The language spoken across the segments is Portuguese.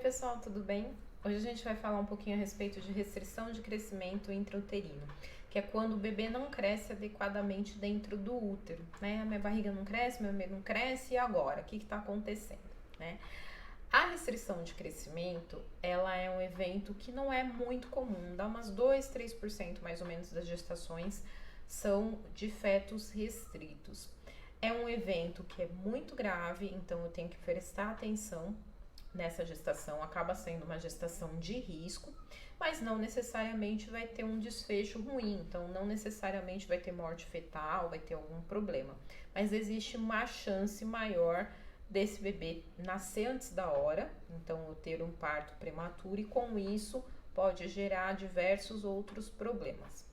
pessoal, tudo bem? Hoje a gente vai falar um pouquinho a respeito de restrição de crescimento intrauterino, que é quando o bebê não cresce adequadamente dentro do útero, né? A minha barriga não cresce, meu bebê não cresce, e agora? O que está acontecendo, né? A restrição de crescimento, ela é um evento que não é muito comum, dá umas 2-3% mais ou menos das gestações são de fetos restritos. É um evento que é muito grave, então eu tenho que prestar atenção nessa gestação, acaba sendo uma gestação de risco, mas não necessariamente vai ter um desfecho ruim, então não necessariamente vai ter morte fetal, vai ter algum problema, mas existe uma chance maior desse bebê nascer antes da hora, então eu ter um parto prematuro, e com isso pode gerar diversos outros problemas.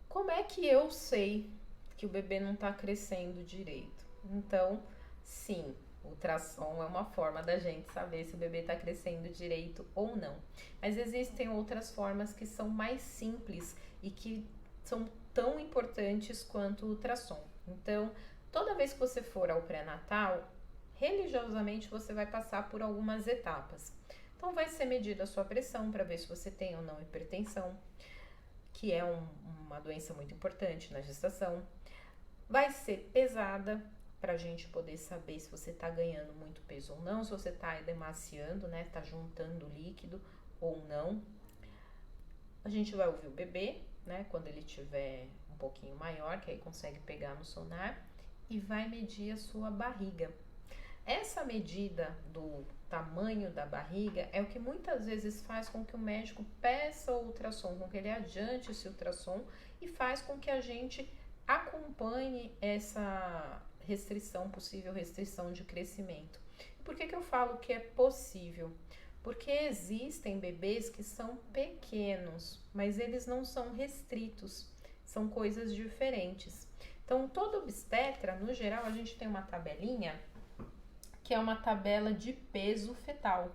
Como é que eu sei que o bebê não está crescendo direito? Então, sim, ultrassom é uma forma da gente saber se o bebê está crescendo direito ou não. Mas existem outras formas que são mais simples e que são tão importantes quanto o ultrassom. Então, toda vez que você for ao pré-natal, religiosamente você vai passar por algumas etapas. Então, vai ser medida a sua pressão para ver se você tem ou não hipertensão, que é uma doença muito importante na gestação. Vai ser pesada para a gente poder saber se você está ganhando muito peso ou não, se você está emaciando, né, está juntando líquido ou não. A gente vai ouvir o bebê, né, quando ele tiver um pouquinho maior, que aí consegue pegar no sonar, e vai medir a sua barriga. Essa medida do tamanho da barriga é o que muitas vezes faz com que o médico peça o ultrassom, com que ele adiante esse ultrassom e faz com que a gente acompanhe essa possível restrição de crescimento. Por que eu falo que é possível? Porque existem bebês que são pequenos, mas eles não são restritos, são coisas diferentes. Então, todo obstetra, no geral, a gente tem uma tabelinha que é uma tabela de peso fetal,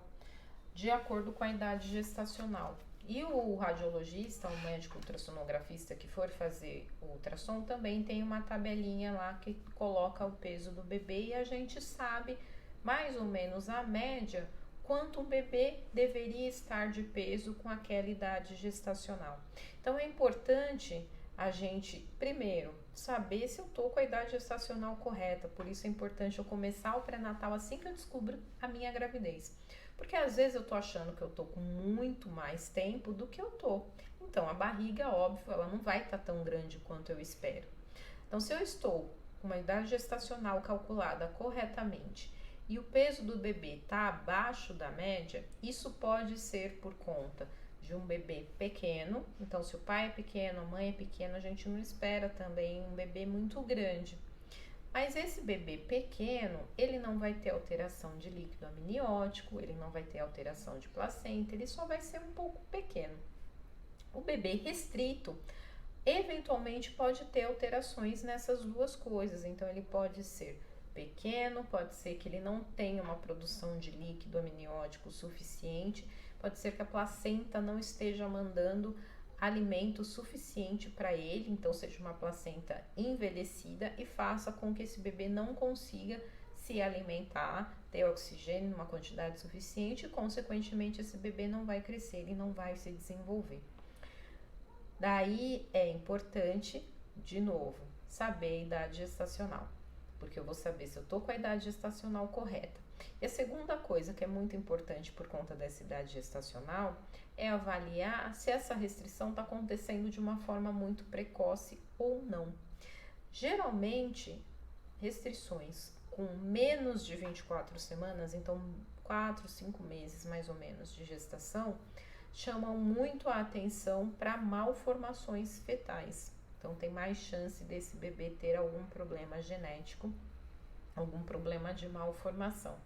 de acordo com a idade gestacional. E o radiologista, o médico ultrassonografista que for fazer o ultrassom, também tem uma tabelinha lá que coloca o peso do bebê, e a gente sabe mais ou menos a média quanto um bebê deveria estar de peso com aquela idade gestacional. Então é importante a gente, primeiro, saber se eu tô com a idade gestacional correta. Por isso é importante eu começar o pré-natal assim que eu descubro a minha gravidez. Porque às vezes eu tô achando que eu tô com muito mais tempo do que eu tô. Então a barriga, óbvio, ela não vai estar tão grande quanto eu espero. Então, se eu estou com uma idade gestacional calculada corretamente e o peso do bebê está abaixo da média, isso pode ser por conta de um bebê pequeno. Então, se o pai é pequeno, a mãe é pequena, a gente não espera também um bebê muito grande. Mas esse bebê pequeno, ele não vai ter alteração de líquido amniótico, ele não vai ter alteração de placenta, ele só vai ser um pouco pequeno. O bebê restrito, eventualmente pode ter alterações nessas duas coisas, então ele pode ser pequeno, pode ser que ele não tenha uma produção de líquido amniótico suficiente, pode ser que a placenta não esteja mandando alimento suficiente para ele, então seja uma placenta envelhecida e faça com que esse bebê não consiga se alimentar, ter oxigênio numa quantidade suficiente, e consequentemente esse bebê não vai crescer e não vai se desenvolver. Daí é importante, de novo, saber a idade gestacional, porque eu vou saber se eu tô com a idade gestacional correta. E a segunda coisa que é muito importante por conta dessa idade gestacional é avaliar se essa restrição está acontecendo de uma forma muito precoce ou não. Geralmente, restrições com menos de 24 semanas, então 4, 5 meses mais ou menos de gestação, chamam muito a atenção para malformações fetais. Então, tem mais chance desse bebê ter algum problema genético, algum problema de malformação.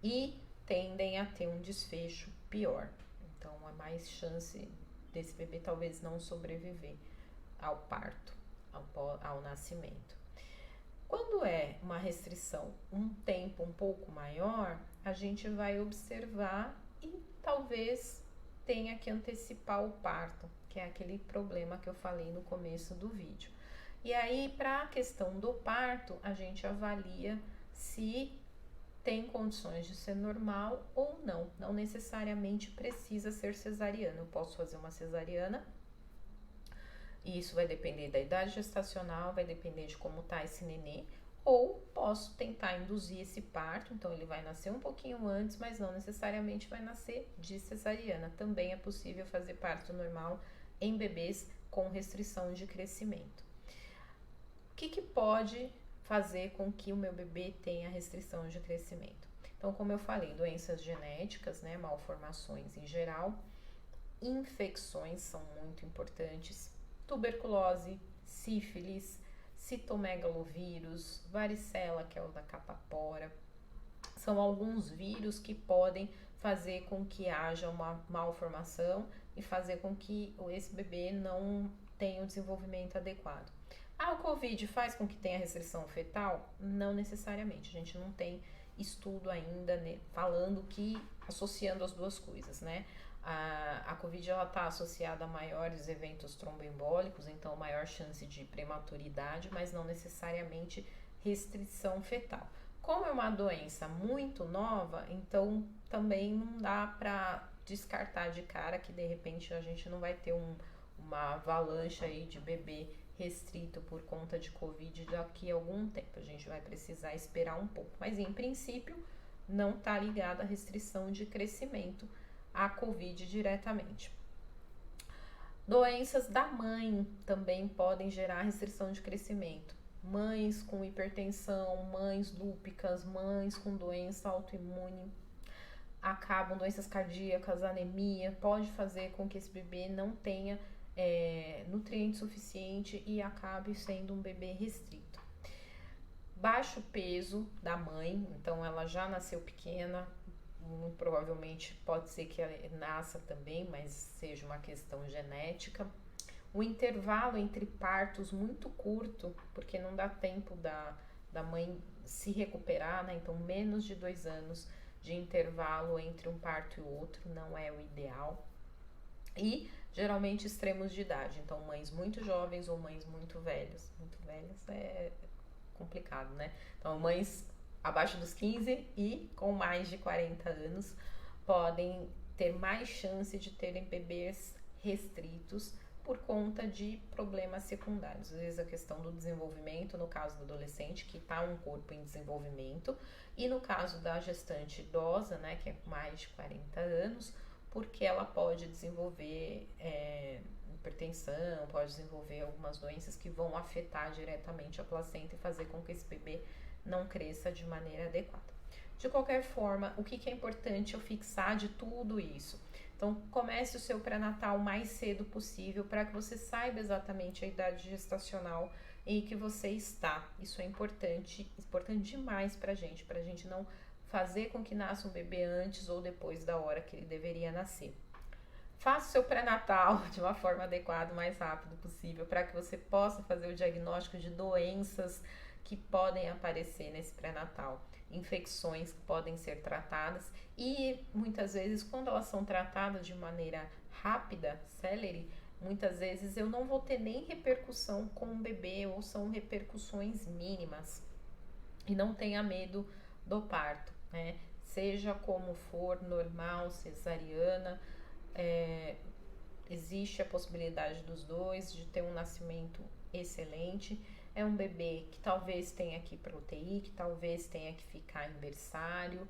E tendem a ter um desfecho pior. Então, há mais chance desse bebê talvez não sobreviver ao parto, ao nascimento. Quando é uma restrição um tempo um pouco maior, a gente vai observar e talvez tenha que antecipar o parto, que é aquele problema que eu falei no começo do vídeo. E aí, para a questão do parto, a gente avalia se tem condições de ser normal ou não. Não necessariamente precisa ser cesariana. Eu posso fazer uma cesariana, e isso vai depender da idade gestacional, vai depender de como tá esse nenê, ou posso tentar induzir esse parto, então ele vai nascer um pouquinho antes, mas não necessariamente vai nascer de cesariana. Também é possível fazer parto normal em bebês com restrição de crescimento. O que pode fazer com que o meu bebê tenha restrição de crescimento? Então, como eu falei, doenças genéticas, né, malformações em geral, infecções são muito importantes, tuberculose, sífilis, citomegalovírus, varicela, que é o da catapora, são alguns vírus que podem fazer com que haja uma malformação e fazer com que esse bebê não tenha o desenvolvimento adequado. O Covid faz com que tenha restrição fetal? Não necessariamente, a gente não tem estudo ainda, né, falando que, associando as duas coisas, né? A Covid está associada a maiores eventos tromboembólicos, então maior chance de prematuridade, mas não necessariamente restrição fetal. Como é uma doença muito nova, então também não dá para descartar de cara que de repente a gente não vai ter uma avalanche aí de bebê restrito por conta de Covid daqui a algum tempo. A gente vai precisar esperar um pouco, mas em princípio não está ligada a restrição de crescimento a Covid diretamente. Doenças da mãe também podem gerar restrição de crescimento. Mães com hipertensão, mães lúpicas, mães com doença autoimune, doenças cardíacas, anemia, pode fazer com que esse bebê não tenha nutriente suficiente e acabe sendo um bebê restrito. Baixo peso da mãe, então ela já nasceu pequena, muito provavelmente pode ser que ela nasça também, mas seja uma questão genética. O intervalo entre partos muito curto, porque não dá tempo da mãe se recuperar, né? Então menos de 2 anos de intervalo entre um parto e o outro não é o ideal. E geralmente extremos de idade, então mães muito jovens ou mães muito velhas. Muito velhas é complicado, né? Então mães abaixo dos 15 e com mais de 40 anos podem ter mais chance de terem bebês restritos por conta de problemas secundários. Às vezes a questão do desenvolvimento, no caso do adolescente, que está um corpo em desenvolvimento, e no caso da gestante idosa, né, que é mais de 40 anos, porque ela pode desenvolver hipertensão, pode desenvolver algumas doenças que vão afetar diretamente a placenta e fazer com que esse bebê não cresça de maneira adequada. De qualquer forma, o que é importante eu fixar de tudo isso? Então, comece o seu pré-natal o mais cedo possível para que você saiba exatamente a idade gestacional em que você está. Isso é importante demais para a gente não fazer com que nasça um bebê antes ou depois da hora que ele deveria nascer. Faça o seu pré-natal de uma forma adequada, o mais rápido possível, para que você possa fazer o diagnóstico de doenças que podem aparecer nesse pré-natal, infecções que podem ser tratadas e muitas vezes quando elas são tratadas de maneira rápida, célere, muitas vezes eu não vou ter nem repercussão com o bebê ou são repercussões mínimas. E não tenha medo do parto, né? Seja como for, normal, cesariana, existe a possibilidade dos dois, de ter um nascimento excelente. É um bebê que talvez tenha que ir para UTI, que talvez tenha que ficar em berçário,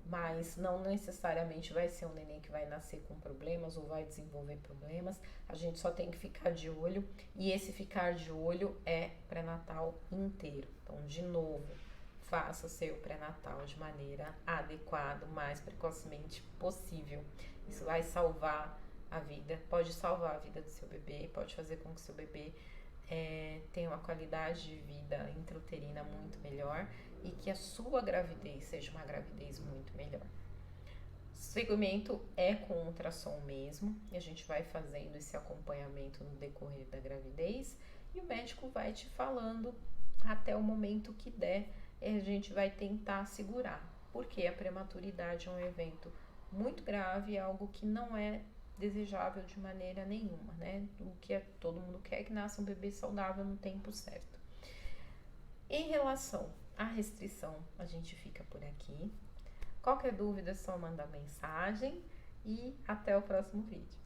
mas não necessariamente vai ser um neném que vai nascer com problemas ou vai desenvolver problemas. A gente só tem que ficar de olho, e esse ficar de olho é pré-natal inteiro. Então, de novo, faça seu pré-natal de maneira adequada, o mais precocemente possível. Isso vai salvar a vida, pode salvar a vida do seu bebê, pode fazer com que o seu bebê tenha uma qualidade de vida intrauterina muito melhor e que a sua gravidez seja uma gravidez muito melhor. O segmento é com ultrassom mesmo, e a gente vai fazendo esse acompanhamento no decorrer da gravidez e o médico vai te falando até o momento que der, a gente vai tentar segurar, porque a prematuridade é um evento muito grave, é algo que não é desejável de maneira nenhuma, né? O que todo mundo quer que nasça um bebê saudável no tempo certo. Em relação a restrição, a gente fica por aqui. Qualquer dúvida é só mandar mensagem e até o próximo vídeo.